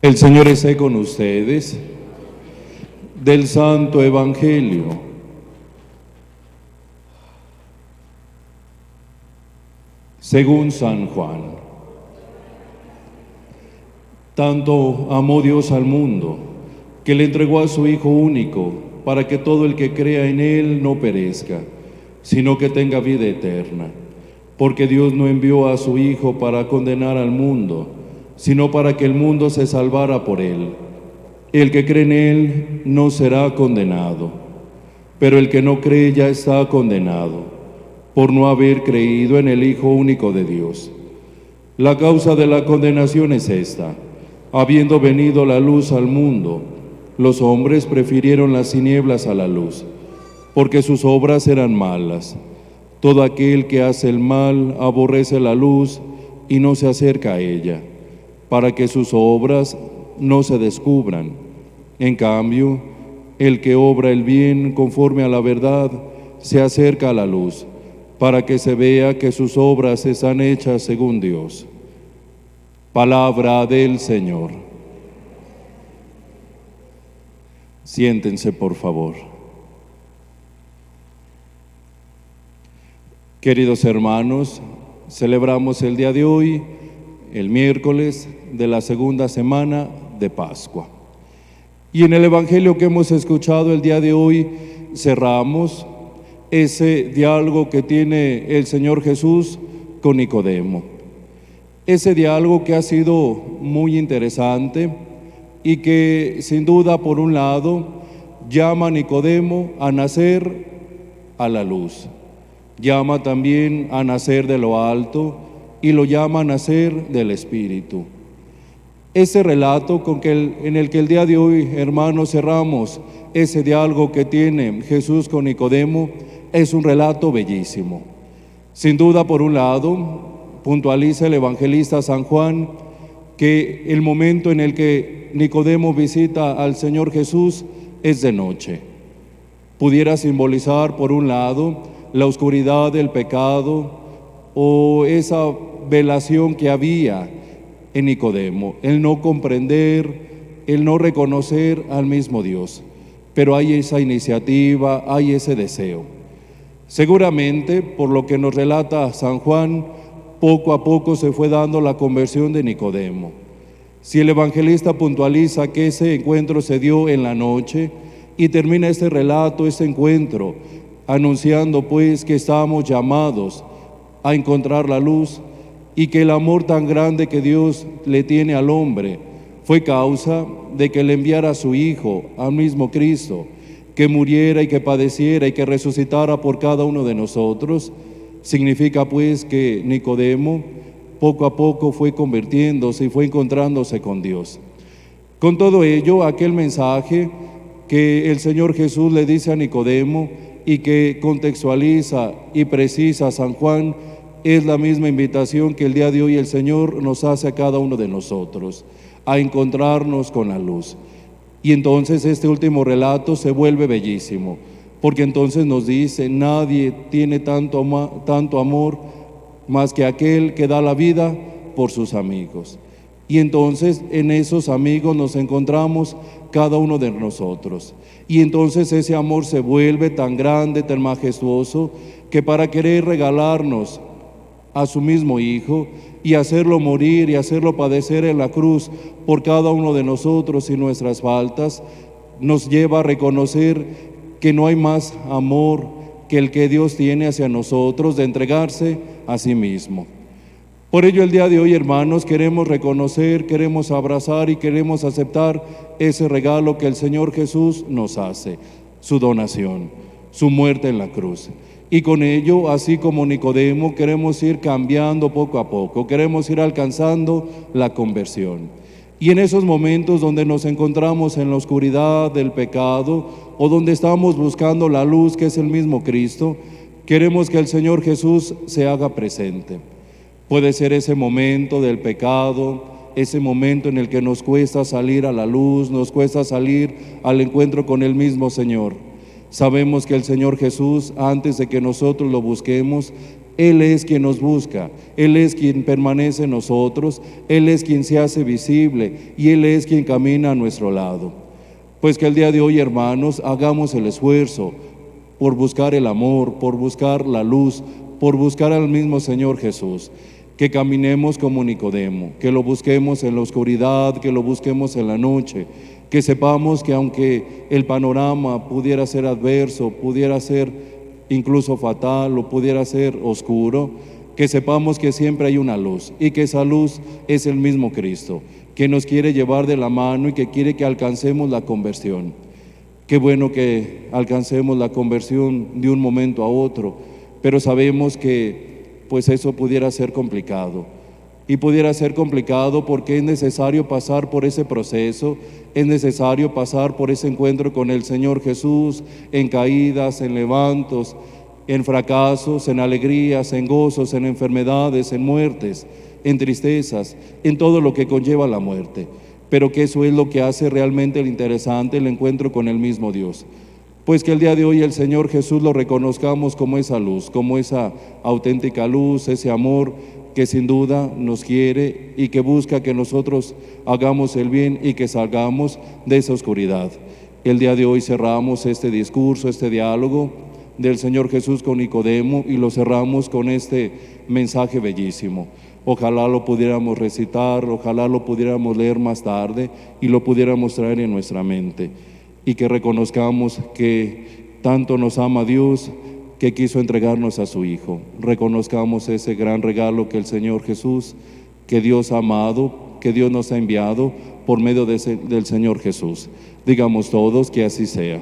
El Señor esté con ustedes. Del Santo Evangelio según San Juan. Tanto amó Dios al mundo, que le entregó a su Hijo único, para que todo el que crea en Él no perezca, sino que tenga vida eterna. Porque Dios no envió a su Hijo para condenar al mundo, sino para que el mundo se salvara por Él. El que cree en Él no será condenado, pero el que no cree ya está condenado, por no haber creído en el Hijo único de Dios. La causa de la condenación es esta: habiendo venido la luz al mundo, los hombres prefirieron las tinieblas a la luz, porque sus obras eran malas. Todo aquel que hace el mal aborrece la luz y no se acerca a ella, para que sus obras no se descubran. En cambio, el que obra el bien conforme a la verdad se acerca a la luz, para que se vea que sus obras están hechas según Dios. Palabra del Señor. Siéntense, por favor. Queridos hermanos, celebramos el día de hoy, el miércoles de la segunda semana de Pascua. Y en el Evangelio que hemos escuchado el día de hoy, cerramos ese diálogo que tiene el Señor Jesús con Nicodemo. Ese diálogo que ha sido muy interesante y que sin duda, por un lado, llama a Nicodemo a nacer a la luz. Llama también a nacer de lo alto y lo llama a nacer del Espíritu. Ese relato en el que el día de hoy, hermanos, cerramos ese diálogo que tiene Jesús con Nicodemo, es un relato bellísimo. Sin duda, por un lado, puntualiza el evangelista San Juan que el momento en el que Nicodemo visita al Señor Jesús es de noche. Pudiera simbolizar, por un lado, la oscuridad del pecado o esa velación que había en Nicodemo, el no comprender, el no reconocer al mismo Dios. Pero hay esa iniciativa, hay ese deseo. Seguramente, por lo que nos relata San Juan, poco a poco se fue dando la conversión de Nicodemo. Si el evangelista puntualiza que ese encuentro se dio en la noche y termina este relato, este encuentro, anunciando pues que estamos llamados a encontrar la luz, y que el amor tan grande que Dios le tiene al hombre fue causa de que le enviara a su Hijo, al mismo Cristo, que muriera y que padeciera y que resucitara por cada uno de nosotros. Significa pues que Nicodemo poco a poco fue convirtiéndose y fue encontrándose con Dios. Con todo ello, aquel mensaje que el Señor Jesús le dice a Nicodemo y que contextualiza y precisa San Juan, es la misma invitación que el día de hoy el Señor nos hace a cada uno de nosotros, a encontrarnos con la luz. Y entonces este último relato se vuelve bellísimo, porque entonces nos dice: nadie tiene tanto amor más que aquel que da la vida por sus amigos. Y entonces en esos amigos nos encontramos cada uno de nosotros. Y entonces ese amor se vuelve tan grande, tan majestuoso, que para querer regalarnos a su mismo Hijo y hacerlo morir y hacerlo padecer en la cruz por cada uno de nosotros y nuestras faltas, nos lleva a reconocer que no hay más amor que el que Dios tiene hacia nosotros, de entregarse a sí mismo. Por ello el día de hoy, hermanos, queremos reconocer, queremos abrazar y queremos aceptar ese regalo que el Señor Jesús nos hace, su donación, su muerte en la cruz. Y con ello, así como Nicodemo, queremos ir cambiando poco a poco, queremos ir alcanzando la conversión. Y en esos momentos donde nos encontramos en la oscuridad del pecado o donde estamos buscando la luz que es el mismo Cristo, queremos que el Señor Jesús se haga presente. Puede ser ese momento del pecado, ese momento en el que nos cuesta salir a la luz, nos cuesta salir al encuentro con el mismo Señor. Sabemos que el Señor Jesús, antes de que nosotros lo busquemos, Él es quien nos busca, Él es quien permanece en nosotros, Él es quien se hace visible y Él es quien camina a nuestro lado. Pues que el día de hoy, hermanos, hagamos el esfuerzo por buscar el amor, por buscar la luz, por buscar al mismo Señor Jesús. Que caminemos como Nicodemo, que lo busquemos en la oscuridad, que lo busquemos en la noche, que sepamos que aunque el panorama pudiera ser adverso, pudiera ser incluso fatal o pudiera ser oscuro, que sepamos que siempre hay una luz y que esa luz es el mismo Cristo, que nos quiere llevar de la mano y que quiere que alcancemos la conversión. Qué bueno que alcancemos la conversión de un momento a otro, pero sabemos que pues eso pudiera ser complicado. Y pudiera ser complicado porque es necesario pasar por ese proceso, es necesario pasar por ese encuentro con el Señor Jesús, en caídas, en levantos, en fracasos, en alegrías, en gozos, en enfermedades, en muertes, en tristezas, en todo lo que conlleva la muerte. Pero que eso es lo que hace realmente el interesante, el encuentro con el mismo Dios. Pues que el día de hoy el Señor Jesús lo reconozcamos como esa luz, como esa auténtica luz, ese amor que sin duda nos quiere y que busca que nosotros hagamos el bien y que salgamos de esa oscuridad. El día de hoy cerramos este discurso, este diálogo del Señor Jesús con Nicodemo y lo cerramos con este mensaje bellísimo. Ojalá lo pudiéramos recitar, ojalá lo pudiéramos leer más tarde y lo pudiéramos traer en nuestra mente. Y que reconozcamos que tanto nos ama Dios que quiso entregarnos a su Hijo. Reconozcamos ese gran regalo que el Señor Jesús, que Dios ha amado, que Dios nos ha enviado por medio del Señor Jesús. Digamos todos que así sea.